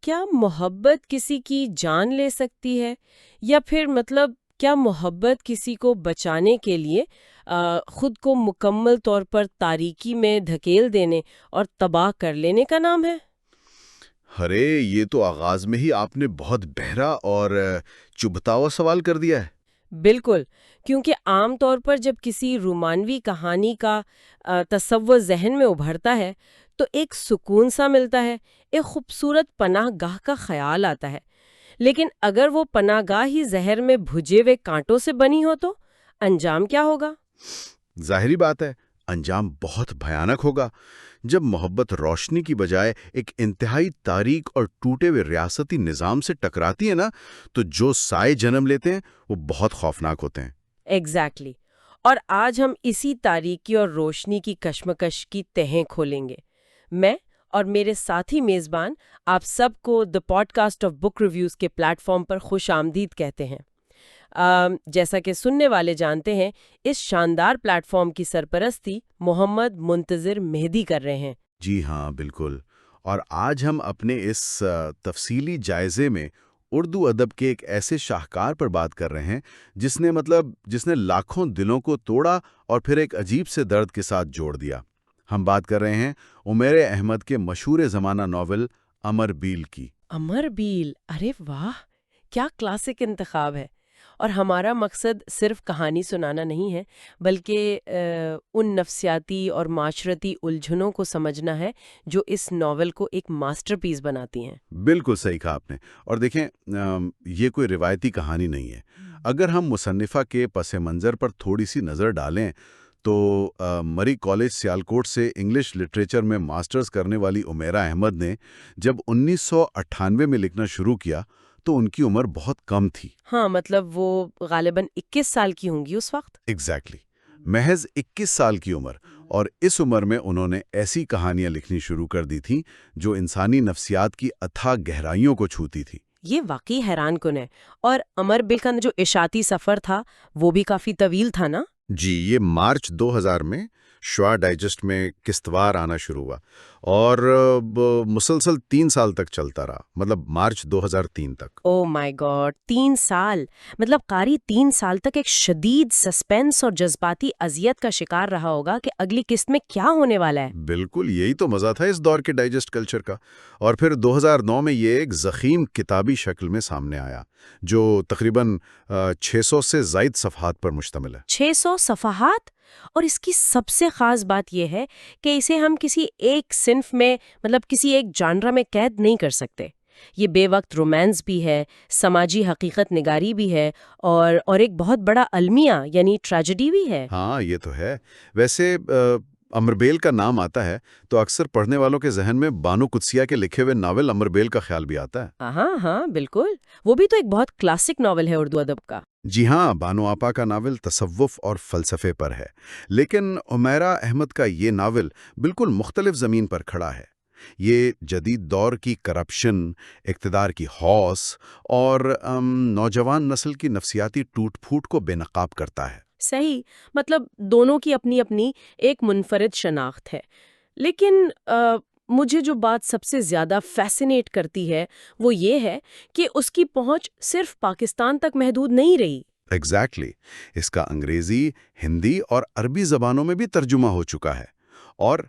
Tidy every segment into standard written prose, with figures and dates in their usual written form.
کیا محبت کسی کی جان لے سکتی ہے، یا پھر مطلب کیا محبت کسی کو بچانے کے لیے خود کو مکمل طور پر تاریکی میں دھکیل دینے اور تباہ کر لینے کا نام ہے؟ ارے یہ تو آغاز میں ہی آپ نے بہت گہرا اور چبھتا ہوا سوال کر دیا ہے۔ بالکل، کیونکہ عام طور پر جب کسی رومانوی کہانی کا تصور ذہن میں ابھرتا ہے تو ایک سکون سا ملتا ہے، ایک خوبصورت پناہ گاہ کا خیال آتا ہے۔ لیکن اگر وہ پناہ گاہ ہی زہر میں بھجے ہوئے کانٹوں سے بنی ہو تو انجام کیا ہوگا؟ ظاہری بات ہے، انجام بہت بھیانک ہوگا۔ جب محبت روشنی کی بجائے ایک انتہائی تاریک اور ٹوٹے ہوئے ریاستی نظام سے ٹکراتی ہے نا، تو جو سائے جنم لیتے ہیں وہ بہت خوفناک ہوتے ہیں۔ ایگزیکٹلی اور آج ہم اسی تاریکی اور روشنی کی کشمکش کی تہیں کھولیں گے۔ میں اور میرے ساتھی میزبان آپ سب کو the podcast of book reviews کے پلیٹ فارم پر خوش آمدید کہتے ہیں۔ جیسا کہ سننے والے جانتے ہیں، اس شاندار پلیٹ فارم کی سرپرستی محمد منتظر مہدی کر رہے ہیں۔ جی ہاں، بالکل۔ اور آج ہم اپنے اس تفصیلی جائزے میں اردو ادب کے ایک ایسے شاہکار پر بات کر رہے ہیں جس نے لاکھوں دلوں کو توڑا اور پھر ایک عجیب سے درد کے ساتھ جوڑ دیا۔ ہم بات کر رہے ہیں عمیر احمد کے مشہور زمانہ ناول امر بیل کی۔ امر بیل، ارے واہ، کیا کلاسک انتخاب ہے! اور ہمارا مقصد صرف کہانی سنانا نہیں ہے، بلکہ ان نفسیاتی اور معاشرتی الجھنوں کو سمجھنا ہے جو اس ناول کو ایک ماسٹر پیس بناتی ہیں۔ بالکل صحیح کہا آپ نے۔ اور دیکھیں، یہ کوئی روایتی کہانی نہیں ہے۔ اگر ہم مصنفہ کے پس منظر پر تھوڑی سی نظر ڈالیں تو مری کالج سیالکوٹ سے انگلش لٹریچر میں ماسٹرز کرنے والی عمیرہ احمد نے جب 1998 میں لکھنا شروع کیا تو ان کی عمر بہت کم تھی۔ ہاں، مطلب وہ غالباً 21 سال کی ہوں گی اس وقت۔ ایگزیکٹلی، محض 21 سال کی عمر، اور اس عمر میں انہوں نے ایسی کہانیاں لکھنی شروع کر دی تھیں جو انسانی نفسیات کی اتھاہ گہرائیوں کو چھوتی تھی۔ یہ واقعی حیران کن ہے۔ اور امر بیل کا جو اشاعتی سفر تھا وہ بھی کافی طویل تھا نا؟ جی، یہ مارچ 2000 میں شعاع ڈائجسٹ میں قسطوار آنا شروع ہوا اور مسلسل 3 سال تک چلتا رہا، مطلب مارچ 2003 تک۔ او مائی گاڈ، 3 سال! مطلب قاری 3 سال تک ایک شدید سسپینس اور جذباتی اذیت کا شکار رہا ہوگا کہ اگلی قسط میں کیا ہونے والا ہے۔ بالکل، یہی تو مزہ تھا اس دور کے ڈائجسٹ کلچر کا۔ اور پھر 2009 میں یہ ایک ضخیم کتابی شکل میں سامنے آیا جو تقریباً 600 سے زائد صفحات پر مشتمل ہے۔ 600 صفحات! اور اس کی سب سے خاص بات یہ ہے کہ اسے ہم کسی ایک صنف میں، مطلب کسی ایک جانرا میں قید نہیں کر سکتے۔ یہ بے وقت رومانس بھی ہے، سماجی حقیقت نگاری بھی ہے، اور ایک بہت بڑا المیہ یعنی ٹریجڈی بھی ہے۔ ہاں، یہ تو ہے۔ ویسے امر بیل کا نام آتا ہے تو اکثر پڑھنے والوں کے ذہن میں بانو قدسیہ کے لکھے ہوئے ناول امر بیل کا خیال بھی آتا ہے۔ ہاں ہاں بالکل، وہ بھی تو ایک بہت کلاسک ناول ہے اردو ادب کا۔ جی ہاں، بانو آپا کا ناول تصوف اور فلسفے پر ہے، لیکن عمیرہ احمد کا یہ ناول بالکل مختلف زمین پر کھڑا ہے۔ یہ جدید دور کی کرپشن، اقتدار کی ہاؤس اور نوجوان نسل کی نفسیاتی ٹوٹ پھوٹ کو بے نقاب کرتا ہے۔ صحیح، مطلب دونوں کی اپنی اپنی ایک منفرد شناخت ہے۔ لیکن مجھے جو بات سب سے زیادہ فیسینیٹ کرتی ہے وہ یہ ہے کہ اس کی پہنچ صرف پاکستان تک محدود نہیں رہی۔ ایگزیکٹلی، اس کا انگریزی، ہندی اور عربی زبانوں میں بھی ترجمہ ہو چکا ہے، اور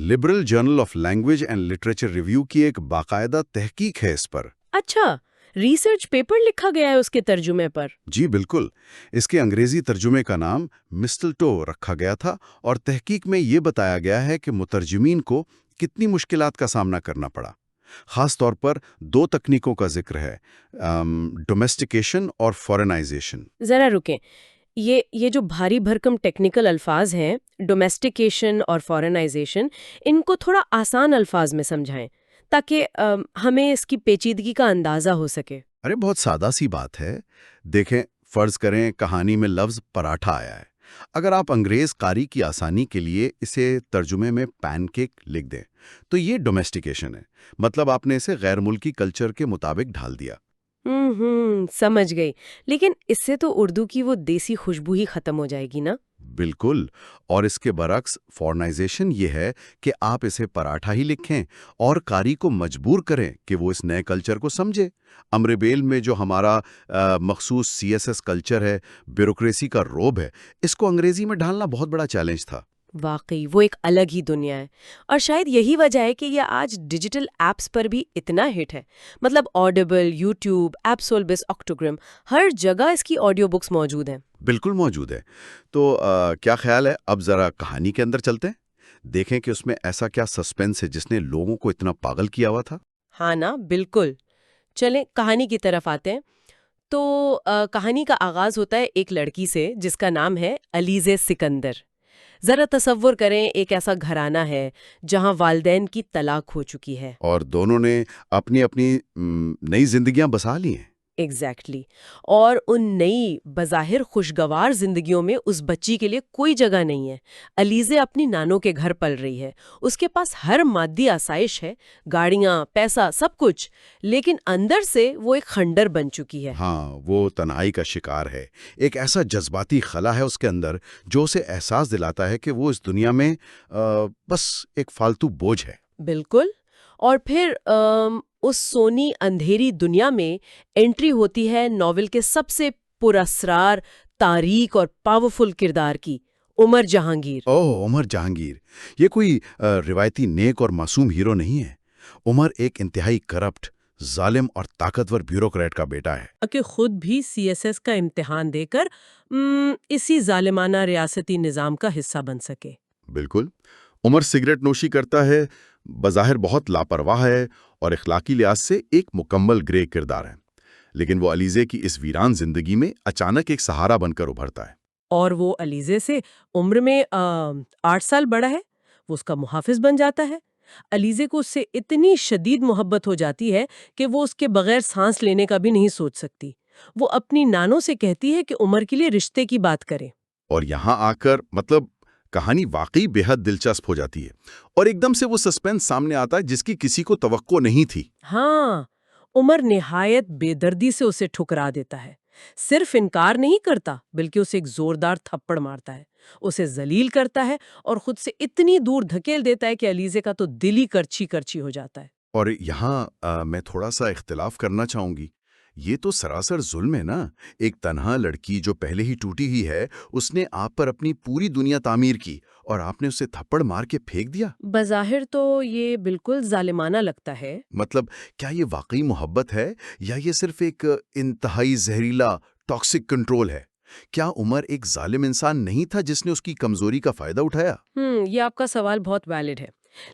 liberal journal of language and literature review کی ایک باقاعدہ تحقیق ہے اس پر۔ اچھا، ریسرچ پیپر لکھا گیا ہے اس کے ترجمے پر؟ جی بالکل، اس کے انگریزی ترجمے کا نام مسٹلٹو رکھا گیا تھا، اور تحقیق میں یہ بتایا گیا ہے کہ مترجمین کو کتنی مشکلات کا سامنا کرنا پڑا۔ خاص طور پر 2 تکنیکوں کا ذکر ہے، ڈومیسٹیکیشن اور فورنائزیشن۔ ذرا رکیں، یہ جو بھاری بھرکم ٹیکنیکل الفاظ ہیں، ڈومیسٹیکیشن اور فورنائزیشن، ان کو تھوڑا آسان الفاظ میں سمجھائیں تاکہ ہمیں اس کی پیچیدگی کا اندازہ ہو سکے۔ ارے بہت سادہ سی بات ہے۔ دیکھیں، فرض کریں کہانی میں لفظ پراٹھا آیا ہے۔ اگر آپ انگریز قاری کی آسانی کے لیے اسے ترجمے میں پین کیک لکھ دیں تو یہ ڈومیسٹیکیشن ہے، مطلب آپ نے اسے غیر ملکی کلچر کے مطابق ڈھال دیا۔ سمجھ گئی، لیکن اس سے تو اردو کی وہ دیسی خوشبو ہی ختم ہو جائے گی نا؟ بالکل. اور اس کے برعکس فورنائزیشن یہ ہے کہ آپ اسے پراٹھا ہی لکھیں اور قاری کو مجبور کریں کہ وہ اس نئے کلچر کو سمجھے. امر بیل میں جو ہمارا مخصوص CSS کلچر ہے، بیوروکریسی کا روب ہے، اس کو انگریزی میں ڈھالنا بہت بڑا چیلنج تھا. واقعی وہ ایک الگ ہی دنیا ہے، اور شاید یہی وجہ ہے کہ یہ آج ڈیجیٹل ایپس پر بھی اتنا ہٹ ہے. مطلب آڈیبل، یوٹیوب، ایپسولبس، آکٹوگرام، ہر جگہ اس کی آڈیو بکس موجود ہیں. بالکل موجود ہے. تو کیا خیال ہے اب ذرا کہانی کے اندر چلتے ہیں، دیکھیں کہ اس میں ایسا کیا سسپینس ہے جس نے لوگوں کو اتنا پاگل کیا ہوا تھا. ہاں نا، بالکل. چلیں کہانی کی طرف آتے ہیں. تو کہانی کا آغاز ہوتا ہے ایک لڑکی سے جس کا نام ہے علیزے سکندر. ذرا تصور کریں، ایک ایسا گھرانہ ہے جہاں والدین کی طلاق ہو چکی ہے. اور دونوں نے اپنی اپنی نئی زندگیاں بسا لی ہیں. ایگزیکٹلی. اور ان نئی بظاہر خوشگوار زندگیوں میں اس بچی کے لیے کوئی جگہ نہیں ہے. علیزے اپنی نانوں کے گھر پل رہی ہے. اس کے پاس ہر مادی آسائش ہے، گاڑیاں، پیسہ، سب کچھ، لیکن اندر سے وہ ایک خنڈر بن چکی ہے. ہاں، وہ تنہائی کا شکار ہے. ایک ایسا جذباتی خلا ہے اس کے اندر جو اسے احساس دلاتا ہے کہ وہ اس دنیا میں بس ایک فالتو بوجھ ہے. بالکل. اور پھر اس سونی اندھیری دنیا میں انٹری ہوتی ہے ناول کے سب سے پراسرار، تاریک اور پاورفل کردار کی، عمر جہانگیر. عمر جہانگیر. یہ کوئی روایتی نیک اور معصوم ہیرو نہیں ہے. عمر ایک انتہائی کرپٹ، ظالم اور طاقتور بیوروکریٹ کا بیٹا ہے. کہ خود بھی CSS کا امتحان دے کر اسی ظالمانہ ریاستی نظام کا حصہ بن سکے. بالکل. عمر سگریٹ نوشی کرتا ہے، بظاہر بہت لاپرواہ ہے اور اخلاقی لحاظ سے ایک مکمل گرے کردار ہے. لیکن وہ علیزے کی اس ویران زندگی میں اچانک ایک سہارا بن کر ابھرتا ہے. اور وہ علیزے سے عمر میں 8 سال بڑا ہے. وہ اس کا محافظ بن جاتا ہے. علیزے کو اس سے اتنی شدید محبت ہو جاتی ہے کہ وہ اس کے بغیر سانس لینے کا بھی نہیں سوچ سکتی. وہ اپنی نانوں سے کہتی ہے کہ عمر کے لیے رشتے کی بات کریں. اور یہاں آ کر کہانی واقعی بے حد دلچسپ ہو جاتی ہے، اور ایک دم سے وہ سسپینس سامنے آتا ہے جس کی کسی کو توقع نہیں تھی. ہاں، عمر نہایت بے دردی سے اسے ٹھکرا دیتا ہے. صرف انکار نہیں کرتا بلکہ اسے ایک زوردار تھپڑ مارتا ہے، اسے ذلیل کرتا ہے اور خود سے اتنی دور دھکیل دیتا ہے کہ علیزے کا تو دل ہی کرچھی کرچھی ہو جاتا ہے. اور یہاں میں تھوڑا سا اختلاف کرنا چاہوں گی. یہ تو سراسر ظلم ہے نا. ایک تنہا لڑکی جو پہلے ہی ٹوٹی ہی ہے، اس نے آپ پر اپنی پوری دنیا تعمیر کی اور آپ نے اسے تھپڑ مار کے پھینک دیا. بظاہر تو یہ بالکل ظالمانہ لگتا ہے. کیا یہ واقعی محبت ہے یا یہ صرف ایک انتہائی زہریلا ٹاکسک کنٹرول ہے؟ کیا عمر ایک ظالم انسان نہیں تھا جس نے اس کی کمزوری کا فائدہ اٹھایا؟ یہ آپ کا سوال بہت ویلڈ ہے.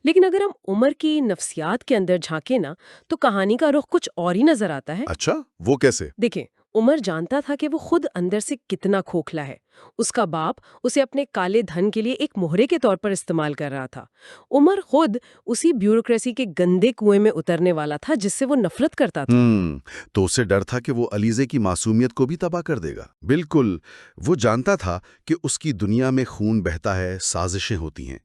لیکن اگر ہم عمر کی نفسیات کے اندر جھانکیں نا تو کہانی کا رخ کچھ اور ہی نظر آتا ہے. اچھا، وہ کیسے؟ دیکھیں، عمر جانتا تھا کہ وہ خود اندر سے کتنا کھوکھلا ہے. اس کا باپ اسے اپنے کالے دھن کے لیے ایک مہرے کے طور پر استعمال کر رہا تھا. عمر خود اسی بیوروکریسی کے گندے کنویں میں اترنے والا تھا جس سے وہ نفرت کرتا تھا. تو اسے ڈر تھا کہ وہ علیزے کی معصومیت کو بھی تباہ کر دے گا. بالکل. وہ جانتا تھا کہ اس کی دنیا میں خون بہتا ہے، سازشیں ہوتی ہیں.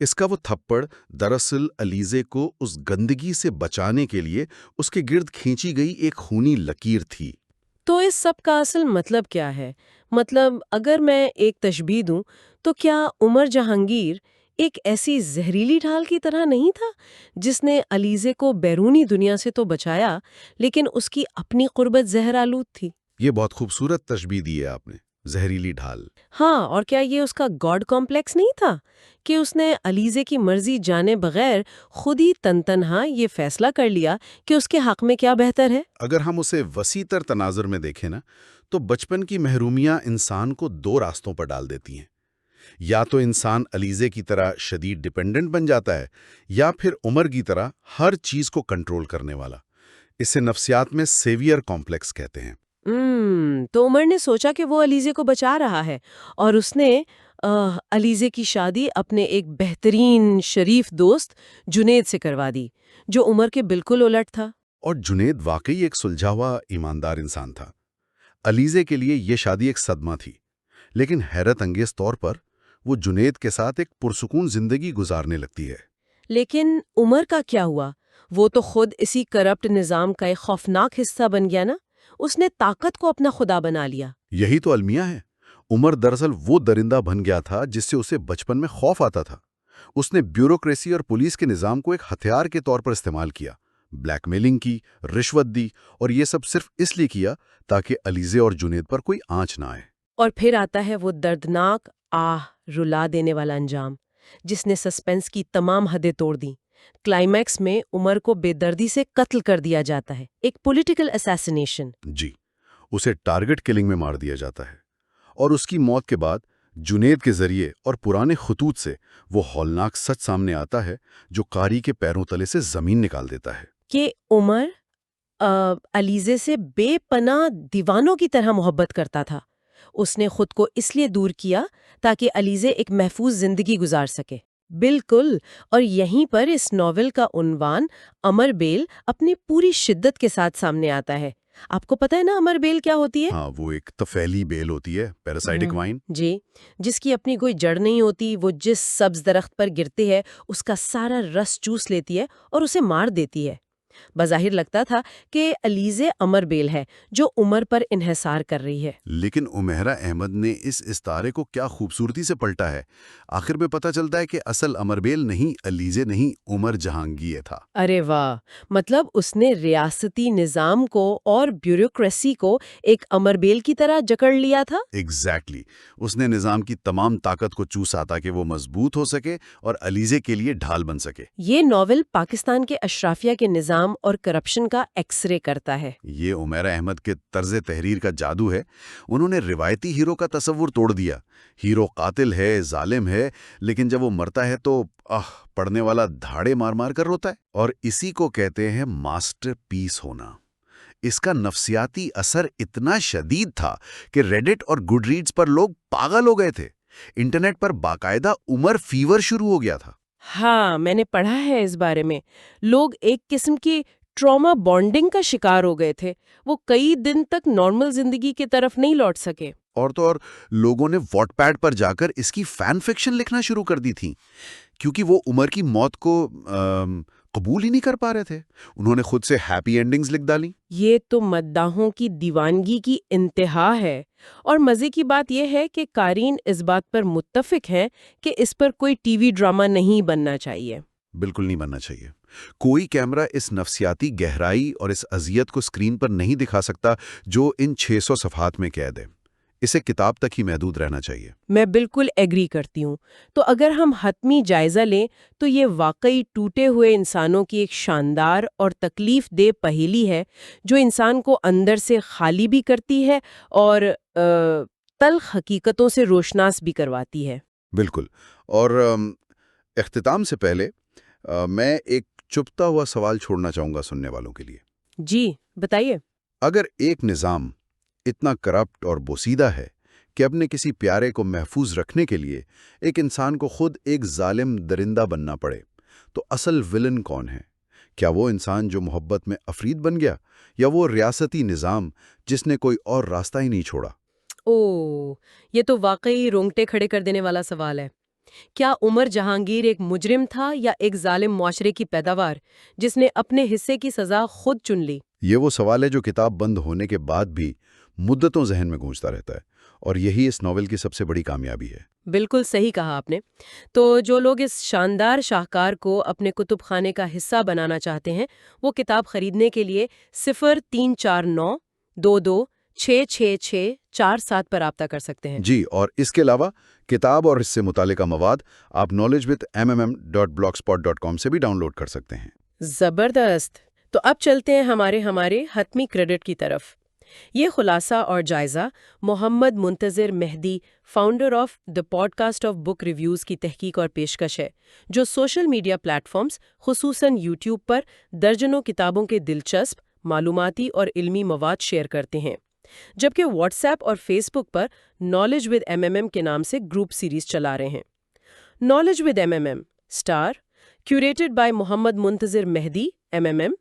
اس کا وہ تھپڑ دراصل علیزے کو اس گندگی سے بچانے کے لیے اس کے گرد کھینچی گئی ایک خونی لکیر تھی. تو اس سب کا اصل مطلب کیا ہے؟ اگر میں ایک تشبیہ دوں تو کیا عمر جہانگیر ایک ایسی زہریلی ڈھال کی طرح نہیں تھا جس نے علیزے کو بیرونی دنیا سے تو بچایا لیکن اس کی اپنی قربت زہر آلود تھی؟ یہ بہت خوبصورت تشبیہ دی ہے آپ نے، زہریلی ڈھال. ہاں، اور کیا یہ اس کا گاڈ کمپلیکس نہیں تھا کہ اس نے علیزے کی مرضی جانے بغیر خود ہی تنہا یہ فیصلہ کر لیا کہ اس کے حق میں کیا بہتر ہے؟ اگر ہم اسے وسیع تر تناظر میں دیکھیں نا تو بچپن کی محرومیاں انسان کو 2 راستوں پر ڈال دیتی ہیں. یا تو انسان علیزے کی طرح شدید ڈیپینڈنٹ بن جاتا ہے، یا پھر عمر کی طرح ہر چیز کو کنٹرول کرنے والا. اسے نفسیات میں سیویئر کمپلیکس کہتے ہیں. تو عمر نے سوچا کہ وہ علیزے کو بچا رہا ہے اور اس نے علیزے کی شادی اپنے ایک بہترین شریف دوست جنید سے کروا دی جو عمر کے بالکل الٹ تھا. اور جنید واقعی ایک سلجھا ہوا ایماندار انسان تھا. علیزے کے لیے یہ شادی ایک صدمہ تھی، لیکن حیرت انگیز طور پر وہ جنید کے ساتھ ایک پرسکون زندگی گزارنے لگتی ہے. لیکن عمر کا کیا ہوا؟ وہ تو خود اسی کرپٹ نظام کا ایک خوفناک حصہ بن گیا نا. اس نے طاقت کو اپنا خدا بنا لیا. یہی تو المیہ ہے. عمر دراصل وہ درندہ بن گیا تھا جس سے اسے بچپن میں خوف آتا تھا۔ اس نے بیوروکریسی اور پولیس کے نظام کو ایک ہتھیار کے طور پر استعمال کیا، بلیک میلنگ کی، رشوت دی، اور یہ سب صرف اس لیے کیا تاکہ علیزے اور جنید پر کوئی آنچ نہ آئے۔ اور پھر آتا ہے وہ دردناک رلا دینے والا انجام جس نے سسپنس کی تمام حدیں توڑ دیں۔ کلائمیکس میں عمر کو بے دردی سے قتل کر دیا جاتا ہے، ایک پولیٹیکل اسیسینیشن۔ جی، اسے ٹارگٹ کلنگ میں مار دیا جاتا ہے، اور اس کی موت کے بعد جنید کے ذریعے اور پرانے خطوط سے وہ ہولناک سچ سامنے آتا ہے جو قاری کے پیروں تلے سے زمین نکال دیتا ہے۔ کہ عمر علیزے سے بے پناہ دیوانوں کی طرح محبت کرتا تھا۔ اس نے خود کو اس لیے دور کیا تاکہ علیزے ایک محفوظ زندگی گزار سکے۔ بالکل، اور یہیں پر اس ناول کا عنوان امر بیل اپنی پوری شدت کے ساتھ سامنے آتا ہے۔ آپ کو پتہ ہے نا امر بیل کیا ہوتی ہے؟ ہاں، وہ ایک طفیلی بیل ہوتی ہے، پیراسائٹک وائن۔ جی، جس کی اپنی کوئی جڑ نہیں ہوتی، وہ جس سبز درخت پر گرتی ہے اس کا سارا رس چوس لیتی ہے اور اسے مار دیتی ہے۔ بظاہر لگتا تھا کہ علیزے امر بیل ہے جو عمر پر انحصار کر رہی ہے، لیکن عمیرہ احمد نے اس استعارے کو کیا خوبصورتی سے پلٹا ہے۔ آخر میں پتہ چلتا ہے کہ اصل امربیل نہیں، علیزے نہیں، عمر جہانگیر تھا۔ ارے واہ، مطلب اس نے ریاستی نظام کو اور بیوروکریسی کو ایک امر بیل کی طرح جکڑ لیا تھا۔ ایگزیکٹلی، اس نے نظام کی تمام طاقت کو چوسا تاکہ وہ مضبوط ہو سکے اور علیزے کے لیے ڈھال بن سکے۔ یہ ناول پاکستان کے اشرافیہ کے نظام اور کرپشن کا ایکس رے کرتا ہے۔ یہ عمیرہ احمد کے طرز تحریر کا جادو ہے۔ انہوں نے روایتی ہیرو کا تصور توڑ دیا۔ ہیرو قاتل ہے، ظالم ہے، لیکن جب وہ مرتا ہے تو پڑھنے والا دھاڑے مار مار کر روتا ہے۔ اور اسی کو کہتے ہیں ماسٹر پیس ہونا۔ اس کا نفسیاتی اثر اتنا شدید تھا کہ ریڈٹ اور گڈ ریڈز پر لوگ پاگل ہو گئے تھے۔ انٹرنیٹ پر باقاعدہ عمر فیور شروع ہو گیا تھا۔ ہاں، میں نے پڑھا ہے اس بارے میں۔ لوگ ایک قسم کی ٹراما بانڈنگ کا شکار ہو گئے تھے۔ وہ کئی دن تک نارمل زندگی کی طرف نہیں لوٹ سکے۔ اور تو اور لوگوں نے واٹ پیڈ پر جا کر اس کی فین فکشن لکھنا شروع کر دی تھی، کیونکہ وہ عمر کی موت کو قبول ہی نہیں کر پا رہے تھے۔ انہوں نے خود سے ہیپی اینڈنگز لکھ ڈالی۔ یہ تو مداحوں کی دیوانگی کی انتہا ہے۔ اور مزے کی بات یہ ہے کہ قارئین اس بات پر متفق ہیں کہ اس پر کوئی ٹی وی ڈرامہ نہیں بننا چاہیے۔ بالکل نہیں بننا چاہیے۔ کوئی کیمرہ اس نفسیاتی گہرائی اور اس اذیت کو اسکرین پر نہیں دکھا سکتا جو ان 600 صفحات میں قید ہے۔ اسے کتاب تک ہی محدود رہنا چاہیے۔ میں بالکل ایگری کرتی ہوں۔ تو اگر ہم حتمی جائزہ لیں تو یہ واقعی ٹوٹے ہوئے انسانوں کی ایک شاندار اور تکلیف دہ پہیلی ہے جو انسان کو اندر سے خالی بھی کرتی ہے اور تلخ حقیقتوں سے روشناس بھی کرواتی ہے۔ بالکل۔ اور اختتام سے پہلے میں ایک چپتا ہوا سوال چھوڑنا چاہوں گا سننے والوں کے لیے۔ جی، بتائیے۔ اگر ایک نظام اتنا کرپٹ اور بوسیدہ ہے کہ اپنے کسی پیارے کو محفوظ رکھنے کے لیے ایک انسان کو خود ایک ظالم درندہ بننا پڑے، تو اصل ولن کون ہے؟ کیا وہ انسان جو محبت میں افرید بن گیا، یا وہ ریاستی نظام جس نے کوئی اور راستہ ہی نہیں چھوڑا؟ یہ تو واقعی رونگٹے کھڑے کر دینے والا سوال ہے۔ کیا عمر جہانگیر ایک مجرم تھا یا ایک ظالم معاشرے کی پیداوار جس نے اپنے حصے کی سزا خود چن لی؟ یہ وہ سوال ہے جو کتاب بند ہونے کے بعد بھی مدتوں ذہن میں گونجتا رہتا ہے، اور یہی اس ناول کی سب سے بڑی کامیابی ہے۔ بالکل صحیح کہا آپ نے۔ تو جو لوگ اس شاندار شاہکار کو اپنے کتب خانے کا حصہ بنانا چاہتے ہیں وہ کتاب خریدنے کے لیے 034922666647 پر رابطہ کر سکتے ہیں۔ جی، اور اس کے علاوہ کتاب اور اس سے متعلقہ مواد آپ knowledgewithmmm.blogspot.com سے بھی ڈاؤن لوڈ کر سکتے ہیں۔ زبردست۔ تو اب چلتے ہیں ہمارے حتمی کریڈٹ کی طرف۔ یہ خلاصہ اور جائزہ Muhammad Muntazir Mehdi, founder of the podcast of book reviews کی تحقیق اور پیشکش ہے، جو سوشل میڈیا پلیٹ فارمز خصوصاً یوٹیوب پر درجنوں کتابوں کے دلچسپ، معلوماتی اور علمی مواد شیئر کرتے ہیں، جبکہ واٹس ایپ اور فیس بک پر نالج ود MMM کے نام سے گروپ سیریز چلا رہے ہیں۔ Knowledge with MMM star curated by Muhammad Muntazir Mehdi, MMM.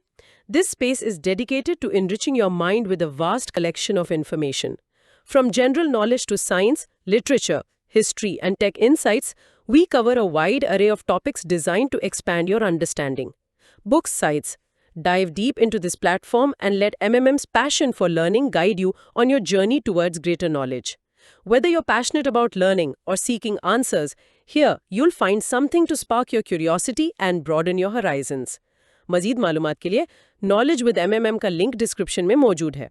This space is dedicated to enriching your mind with a vast collection of information. From general knowledge to science, literature, history, and tech insights, we cover a wide array of topics designed to expand your understanding. Book sites. Dive deep into this platform and let MMM's passion for learning guide you on your journey towards greater knowledge. Whether you're passionate about learning or seeking answers, here you'll find something to spark your curiosity and broaden your horizons. مزید معلومات کے لیے knowledge with MMM کا link description میں موجود ہے.